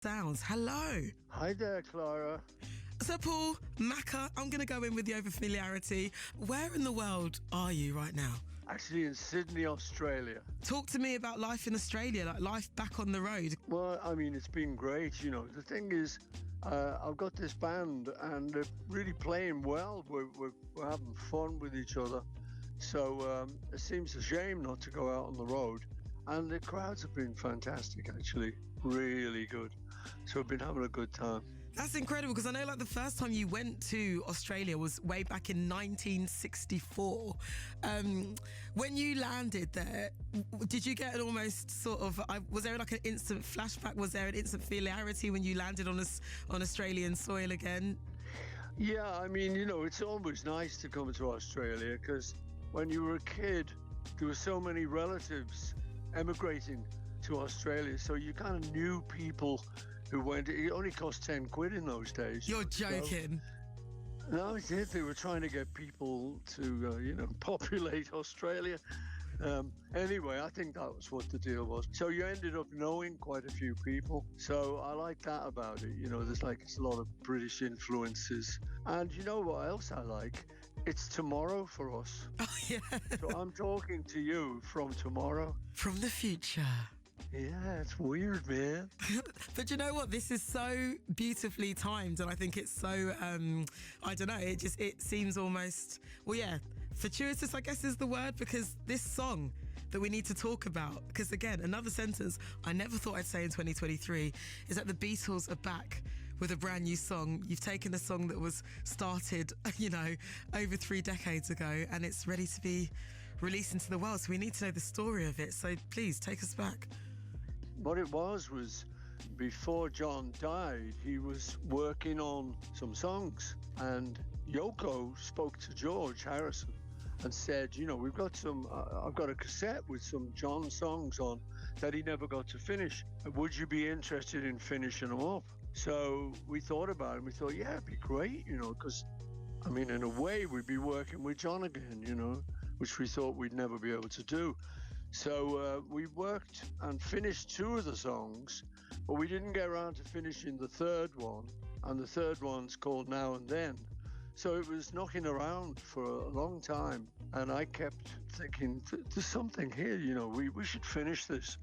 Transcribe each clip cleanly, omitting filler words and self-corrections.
Sounds. Hello. Hi there, Clara. So, Paul, Macca, I'm going to go in with the over familiarity. Where in the world are you right now? Actually in Sydney, Australia. Talk to me about life in Australia, like life back on the road. Well, I mean, it's been great. You know, the thing is, I've got this band and they're really playing well. We're having fun with each other. So it seems a shame not to go out on the road. And the crowds have been fantastic, actually. Really good. So we've been having a good time. That's incredible, because I know like the first time you went to Australia was way back in 1964. When you landed there, did you get an almost sort of, was there like an instant flashback? Was there an instant familiarity when you landed on Australian soil again? Yeah, I mean, you know, it's always nice to come to Australia because when you were a kid, there were so many relatives emigrating to Australia. So you kind of knew people who went. It only cost 10 quid in those days. You're joking. So, no, it did. They were trying to get people to, populate Australia. Anyway, I think that was what the deal was. So you ended up knowing quite a few people. So I like that about it. You know, there's a lot of British influences. And you know what else I like? It's tomorrow for us. Oh, yeah. So I'm talking to you from tomorrow. From the future. Yeah, it's weird, man. But you know what? This is so beautifully timed, and I think it's so, I don't know, it seems almost, well, yeah, fortuitous, I guess is the word, because this song that we need to talk about, because again, another sentence I never thought I'd say in 2023 is that the Beatles are back with a brand new song. You've taken a song that was started, over 3 decades ago, and it's ready to be released into the world. So we need to know the story of it. So please take us back. What it was before John died, he was working on some songs, and Yoko spoke to George Harrison and said, we've got I've got a cassette with some John songs on that he never got to finish. Would you be interested in finishing them up? So we thought about it. We thought, yeah, it'd be great, because, in a way, we'd be working with John again, which we thought we'd never be able to do. So we worked and finished 2 of the songs, but we didn't get around to finishing the third one, and the third one's called Now and Then. So it was knocking around for a long time, and I kept thinking, there's something here, we should finish this.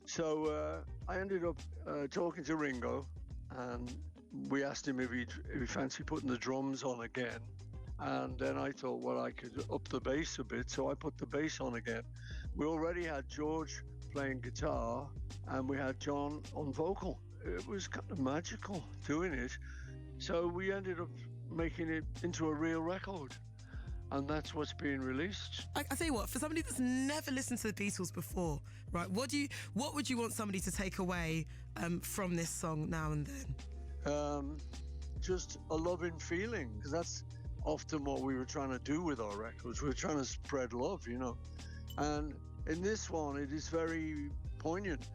So I ended up talking to Ringo, and we asked him if he'd fancy putting the drums on again. And then I thought, well, I could up the bass a bit, so I put the bass on again. We already had George playing guitar, and we had John on vocal. It was kind of magical doing it. So we ended up making it into a real record, and that's what's being released. I tell you what, for somebody that's never listened to the Beatles before, right, what would you want somebody to take away from this song, Now and Then? Just a loving feeling, because that's often what we were trying to do with our records. We were trying to spread love, and in this one it is very poignant.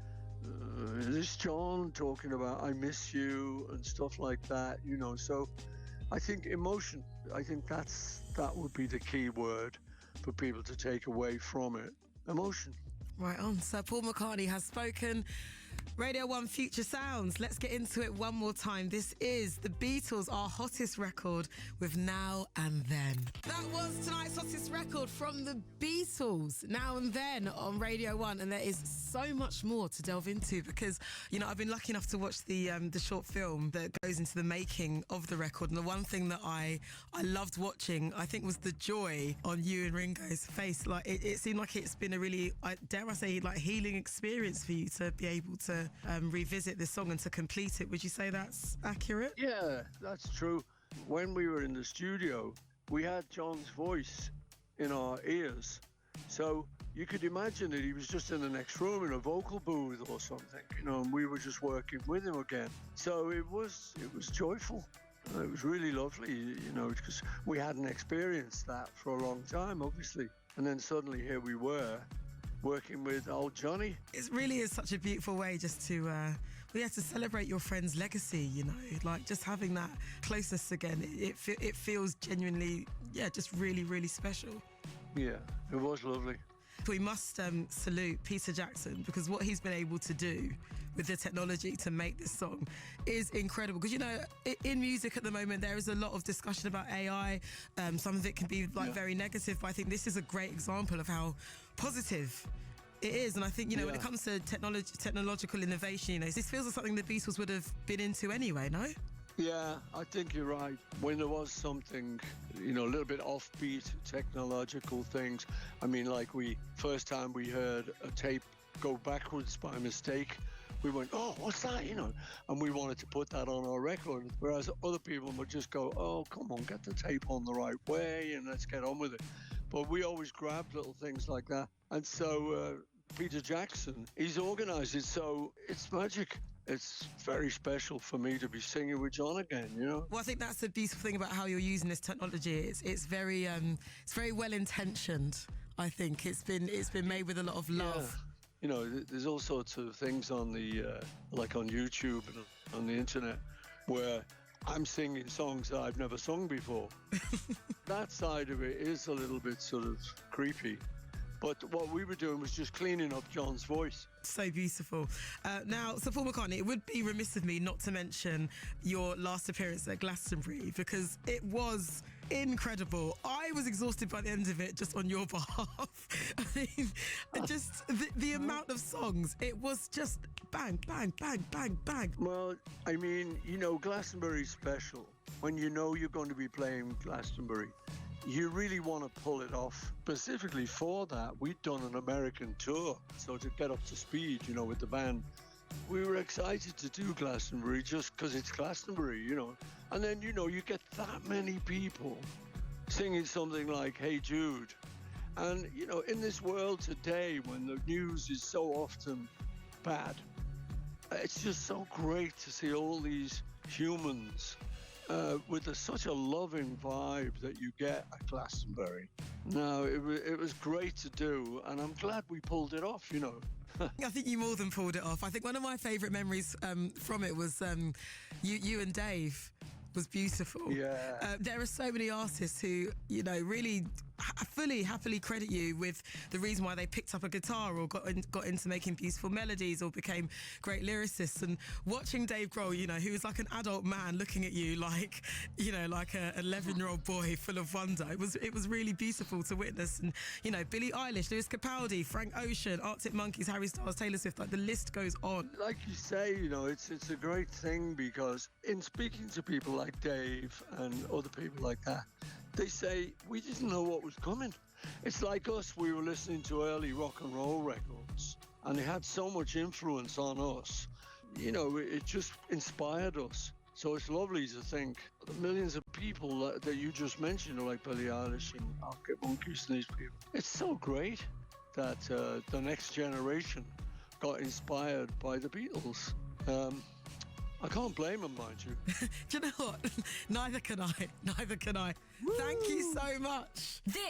This John talking about I miss you and stuff like that, so I think emotion, I think that would be the key word for people to take away from it. Emotion. Right on. So Paul McCartney has spoken. Radio 1 Future Sounds. Let's get into it one more time. This is the Beatles, our hottest record, with Now and Then. That was tonight's hottest record from the Beatles, Now and Then, on Radio 1. And there is so much more to delve into because, I've been lucky enough to watch the short film that goes into the making of the record. And the one thing that I loved watching, I think, was the joy on you and Ringo's face. Like, it seemed like it's been a really, dare I say, like, healing experience for you to be able to revisit this song and to complete it. Would you say that's accurate? Yeah, that's true. When we were in the studio, we had John's voice in our ears. So you could imagine that he was just in the next room in a vocal booth or something, and we were just working with him again. So it was joyful. It was really lovely, because we hadn't experienced that for a long time, obviously. And then suddenly here we were, working with old Johnny. It really is such a beautiful way just to to celebrate your friend's legacy, like just having that closeness again. It feels genuinely, just really, really special. Yeah, it was lovely. we must salute Peter Jackson, because what he's been able to do with the technology to make this song is incredible. Because, you know, in music at the moment, there is a lot of discussion about AI. Some of it can be very negative, but I think this is a great example of how positive it is. And I think, you know, when it comes to technological innovation, you know, this feels like something the Beatles would have been into anyway, no? Yeah, I think you're right. When there was something, you know, a little bit offbeat technological things. I mean, like first time we heard a tape go backwards by mistake, we went, oh, what's that, you know? And we wanted to put that on our record. Whereas other people would just go, oh, come on, get the tape on the right way and let's get on with it. But we always grabbed little things like that. And so Peter Jackson, he's organised it, so it's magic. It's very special for me to be singing with John again, you know? Well, I think that's the beautiful thing about how you're using this technology. It's very well intentioned. I think it's been made with a lot of love. Yeah. You know, there's all sorts of things on the like on YouTube and on the internet where I'm singing songs that I've never sung before. That side of it is a little bit sort of creepy. But what we were doing was just cleaning up John's voice. So beautiful. Now, so Paul McCartney, it would be remiss of me not to mention your last appearance at Glastonbury, because it was incredible. I was exhausted by the end of it, just on your behalf. I mean, just the amount of songs, it was just bang, bang, bang, bang, bang. Well, I mean, you know, Glastonbury's special. When you know you're going to be playing Glastonbury, you really want to pull it off. Specifically for that, we'd done an American tour. So to get up to speed, you know, with the band, we were excited to do Glastonbury just because it's Glastonbury, you know. And then, you know, you get that many people singing something like Hey Jude. And, you know, in this world today when the news is so often bad, it's just so great to see all these humans with such a loving vibe that you get at Glastonbury. No, it was great to do, and I'm glad we pulled it off, you know. I think you more than pulled it off. I think one of my favourite memories from it was you and Dave. Was beautiful. Yeah. There are so many artists who, you know, really happily credit you with the reason why they picked up a guitar or got into making beautiful melodies or became great lyricists. And watching Dave Grohl, you know, who was like an adult man looking at you like, you know, like a 11-year-old boy full of wonder. It was really beautiful to witness. And, you know, Billie Eilish, Lewis Capaldi, Frank Ocean, Arctic Monkeys, Harry Styles, Taylor Swift, like the list goes on. Like you say, you know, it's a great thing because in speaking to people like Dave and other people like that, they say, we didn't know what was coming. It's like us, we were listening to early rock and roll records and they had so much influence on us. You know, it just inspired us. So it's lovely to think the millions of people that you just mentioned, like Billie Eilish and Arctic Monkeys and these people. It's so great that the next generation got inspired by the Beatles. I can't blame them, mind you. Do you know what? Neither can I. Thank you so much.